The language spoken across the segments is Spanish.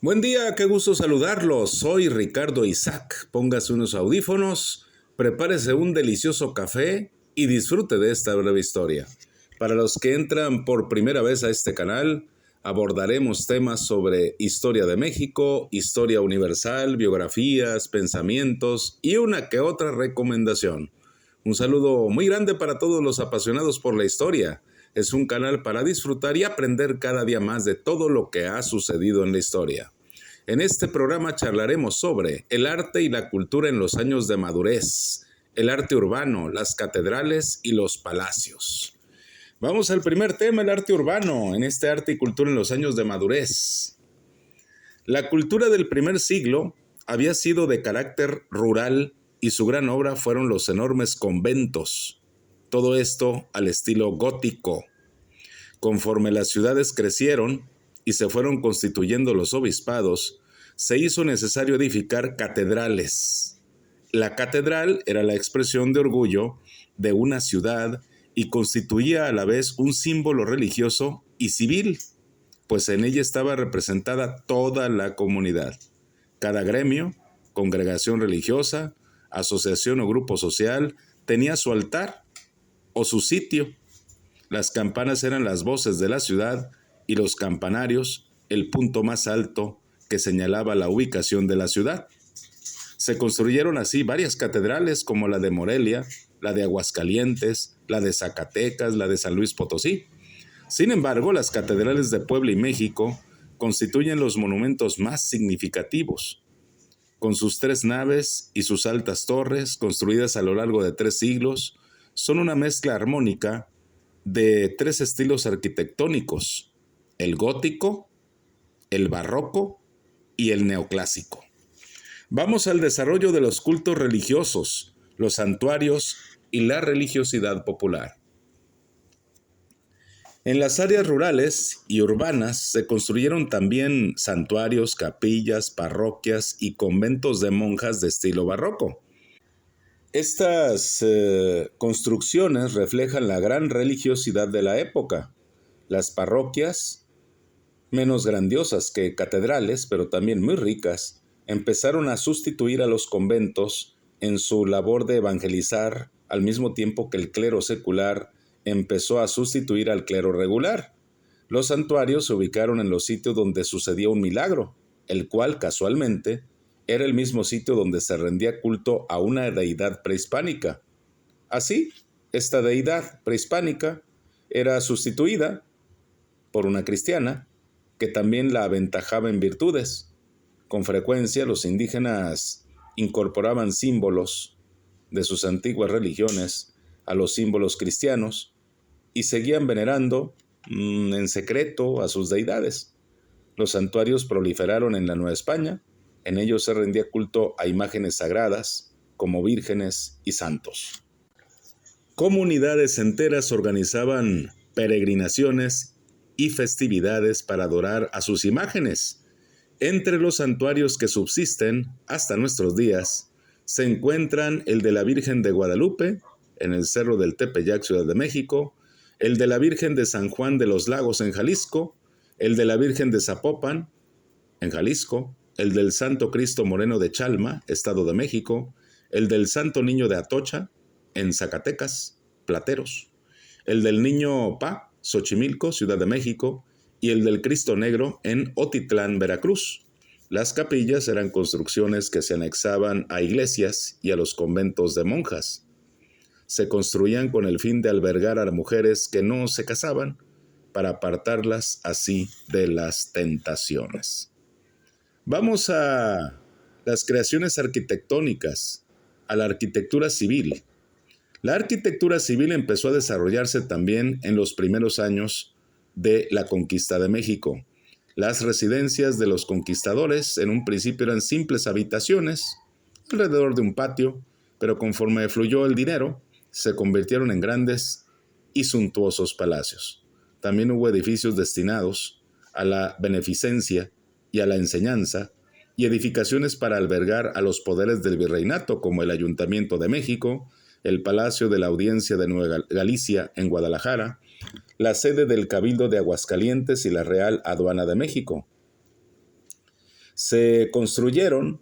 Buen día, qué gusto saludarlos. Soy Ricardo Isaac. Póngase unos audífonos, prepárese un delicioso café y disfrute de esta breve historia. Para los que entran por primera vez a este canal, abordaremos temas sobre historia de México, historia universal, biografías, pensamientos y una que otra recomendación. Un saludo muy grande para todos los apasionados por la historia. Es un canal para disfrutar y aprender cada día más de todo lo que ha sucedido en la historia. En este programa charlaremos sobre el arte y la cultura en los años de madurez, el arte urbano, las catedrales y los palacios. Vamos al primer tema, el arte urbano, en este arte y cultura en los años de madurez. La cultura del primer siglo había sido de carácter rural y su gran obra fueron los enormes conventos. Todo esto al estilo gótico. Conforme las ciudades crecieron y se fueron constituyendo los obispados, se hizo necesario edificar catedrales. La catedral era la expresión de orgullo de una ciudad y constituía a la vez un símbolo religioso y civil, pues en ella estaba representada toda la comunidad. Cada gremio, congregación religiosa, asociación o grupo social tenía su altar o su sitio. Las campanas eran las voces de la ciudad y los campanarios el punto más alto que señalaba la ubicación de la ciudad. Se construyeron así varias catedrales como la de Morelia, la de Aguascalientes, la de Zacatecas, la de San Luis Potosí. Sin embargo, las catedrales de Puebla y México constituyen los monumentos más significativos. Con sus 3 naves y sus altas torres, construidas a lo largo de 3 siglos, son una mezcla armónica de 3 estilos arquitectónicos: el gótico, el barroco y el neoclásico. Vamos al desarrollo de los cultos religiosos, los santuarios y la religiosidad popular. En las áreas rurales y urbanas se construyeron también santuarios, capillas, parroquias y conventos de monjas de estilo barroco. Estas construcciones reflejan la gran religiosidad de la época. Las parroquias, menos grandiosas que catedrales, pero también muy ricas, empezaron a sustituir a los conventos en su labor de evangelizar, al mismo tiempo que el clero secular empezó a sustituir al clero regular. Los santuarios se ubicaron en los sitios donde sucedía un milagro, el cual, casualmente, era el mismo sitio donde se rendía culto a una deidad prehispánica. Así, esta deidad prehispánica era sustituida por una cristiana, que también la aventajaba en virtudes. Con frecuencia, los indígenas incorporaban símbolos de sus antiguas religiones a los símbolos cristianos y seguían venerando en secreto a sus deidades. Los santuarios proliferaron en la Nueva España. En ellos se rendía culto a imágenes sagradas, como vírgenes y santos. Comunidades enteras organizaban peregrinaciones y festividades para adorar a sus imágenes. Entre los santuarios que subsisten hasta nuestros días se encuentran el de la Virgen de Guadalupe, en el Cerro del Tepeyac, Ciudad de México, el de la Virgen de San Juan de los Lagos, en Jalisco, el de la Virgen de Zapopan, en Jalisco, el del Santo Cristo Moreno de Chalma, Estado de México, el del Santo Niño de Atocha, en Zacatecas, Plateros, el del Niño Pa, Xochimilco, Ciudad de México, y el del Cristo Negro en Otitlán, Veracruz. Las capillas eran construcciones que se anexaban a iglesias y a los conventos de monjas. Se construían con el fin de albergar a mujeres que no se casaban, para apartarlas así de las tentaciones. Vamos a las creaciones arquitectónicas, a la arquitectura civil. La arquitectura civil empezó a desarrollarse también en los primeros años de la conquista de México. Las residencias de los conquistadores en un principio eran simples habitaciones alrededor de un patio, pero conforme fluyó el dinero, se convirtieron en grandes y suntuosos palacios. También hubo edificios destinados a la beneficencia y a la enseñanza, y edificaciones para albergar a los poderes del virreinato, como el Ayuntamiento de México, el Palacio de la Audiencia de Nueva Galicia en Guadalajara, la sede del Cabildo de Aguascalientes y la Real Aduana de México. Se construyeron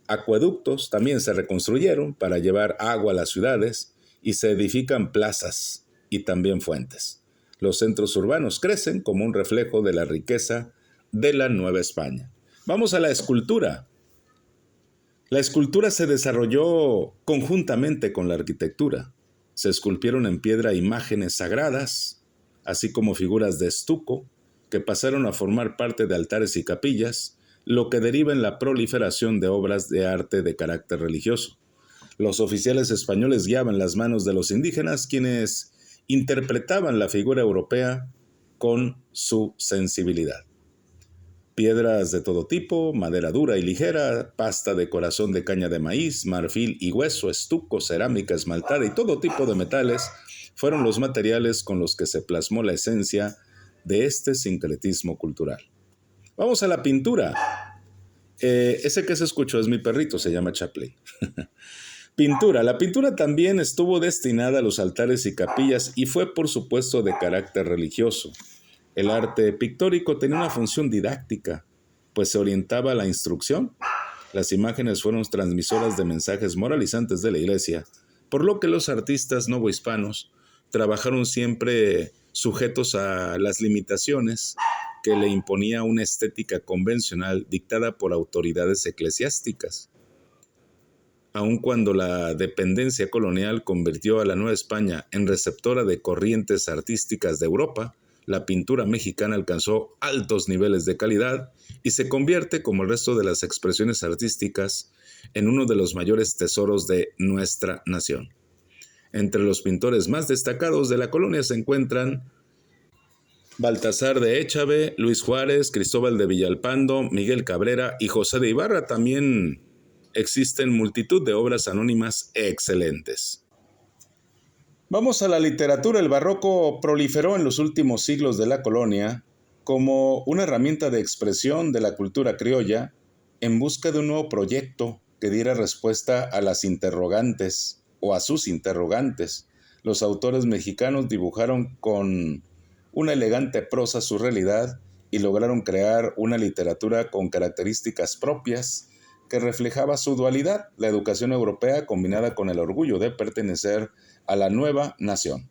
acueductos, también se reconstruyeron para llevar agua a las ciudades y se edifican plazas y también fuentes. Los centros urbanos crecen como un reflejo de la riqueza de la Nueva España. Vamos a la escultura. La escultura se desarrolló conjuntamente con la arquitectura. Se esculpieron en piedra imágenes sagradas, así como figuras de estuco, que pasaron a formar parte de altares y capillas, lo que deriva en la proliferación de obras de arte de carácter religioso. Los oficiales españoles guiaban las manos de los indígenas, quienes interpretaban la figura europea con su sensibilidad. Piedras de todo tipo, madera dura y ligera, pasta de corazón de caña de maíz, marfil y hueso, estuco, cerámica esmaltada y todo tipo de metales fueron los materiales con los que se plasmó la esencia de este sincretismo cultural. Vamos a la pintura. Ese que se escuchó es mi perrito, se llama Chaplin. Pintura. La pintura también estuvo destinada a los altares y capillas y fue por supuesto de carácter religioso. El arte pictórico tenía una función didáctica, pues se orientaba a la instrucción. Las imágenes fueron transmisoras de mensajes moralizantes de la Iglesia, por lo que los artistas novohispanos trabajaron siempre sujetos a las limitaciones que le imponía una estética convencional dictada por autoridades eclesiásticas. Aun cuando la dependencia colonial convirtió a la Nueva España en receptora de corrientes artísticas de Europa, la pintura mexicana alcanzó altos niveles de calidad y se convierte, como el resto de las expresiones artísticas, en uno de los mayores tesoros de nuestra nación. Entre los pintores más destacados de la colonia se encuentran Baltasar de Échave, Luis Juárez, Cristóbal de Villalpando, Miguel Cabrera y José de Ibarra. También existen multitud de obras anónimas excelentes. Vamos a la literatura. El barroco proliferó en los últimos siglos de la colonia como una herramienta de expresión de la cultura criolla en busca de un nuevo proyecto que diera respuesta a las interrogantes o a sus interrogantes. Los autores mexicanos dibujaron con una elegante prosa su realidad y lograron crear una literatura con características propias que reflejaba su dualidad, la educación europea combinada con el orgullo de pertenecer a la nueva nación.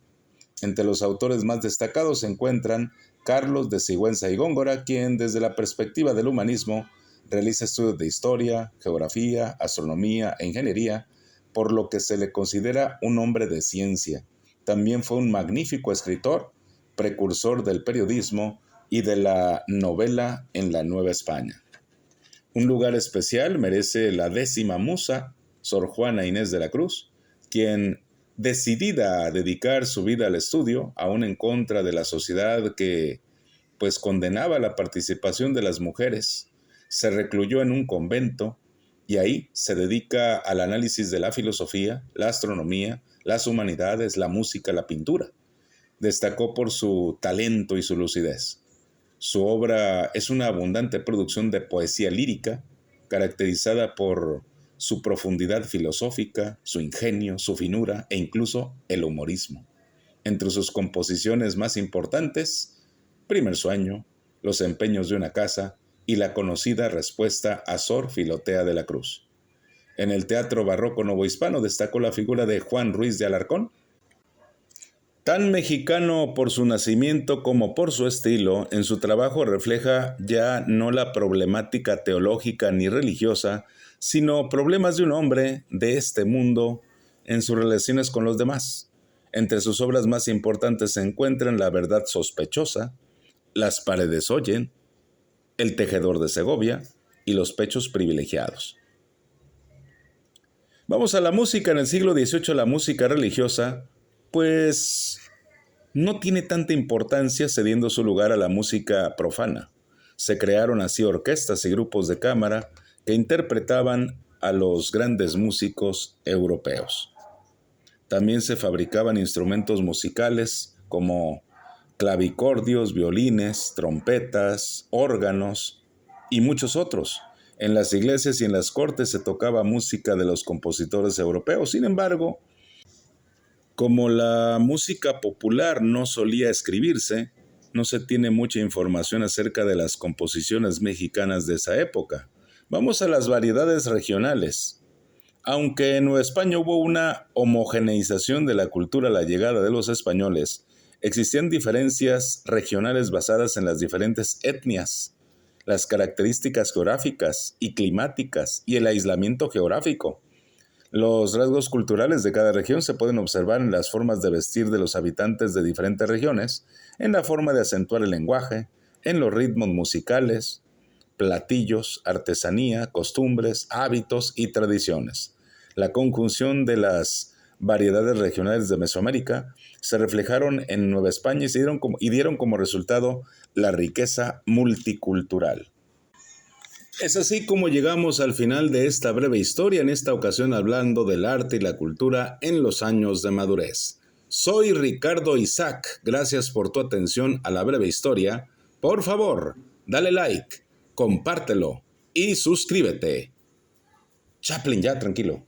Entre los autores más destacados se encuentran Carlos de Sigüenza y Góngora, quien desde la perspectiva del humanismo realiza estudios de historia, geografía, astronomía e ingeniería, por lo que se le considera un hombre de ciencia. También fue un magnífico escritor, precursor del periodismo y de la novela en la Nueva España. Un lugar especial merece la 10ª musa, Sor Juana Inés de la Cruz, quien, decidida a dedicar su vida al estudio, aún en contra de la sociedad que condenaba la participación de las mujeres, se recluyó en un convento y ahí se dedica al análisis de la filosofía, la astronomía, las humanidades, la música, la pintura. Destacó por su talento y su lucidez. Su obra es una abundante producción de poesía lírica, caracterizada por su profundidad filosófica, su ingenio, su finura e incluso el humorismo. Entre sus composiciones más importantes, Primer sueño, Los empeños de una casa y la conocida Respuesta a Sor Filotea de la Cruz. En el teatro barroco novohispano destacó la figura de Juan Ruiz de Alarcón. Tan mexicano por su nacimiento como por su estilo, en su trabajo refleja ya no la problemática teológica ni religiosa, sino problemas de un hombre de este mundo en sus relaciones con los demás. Entre sus obras más importantes se encuentran La verdad sospechosa, Las paredes oyen, El tejedor de Segovia y Los pechos privilegiados. Vamos a la música. En el siglo XVIII la música religiosa no tiene tanta importancia, cediendo su lugar a la música profana. Se crearon así orquestas y grupos de cámara que interpretaban a los grandes músicos europeos. También se fabricaban instrumentos musicales como clavicordios, violines, trompetas, órganos y muchos otros. En las iglesias y en las cortes se tocaba música de los compositores europeos. Sin embargo, como la música popular no solía escribirse, no se tiene mucha información acerca de las composiciones mexicanas de esa época. Vamos a las variedades regionales. Aunque en Nueva España hubo una homogeneización de la cultura a la llegada de los españoles, existían diferencias regionales basadas en las diferentes etnias, las características geográficas y climáticas y el aislamiento geográfico. Los rasgos culturales de cada región se pueden observar en las formas de vestir de los habitantes de diferentes regiones, en la forma de acentuar el lenguaje, en los ritmos musicales, platillos, artesanía, costumbres, hábitos y tradiciones. La conjunción de las variedades regionales de Mesoamérica se reflejaron en Nueva España y dieron como resultado la riqueza multicultural. Es así como llegamos al final de esta breve historia, en esta ocasión hablando del arte y la cultura en los años de madurez. Soy Ricardo Isaac, gracias por tu atención a la breve historia. Por favor, dale like, compártelo y suscríbete. Chaplin, ya, tranquilo.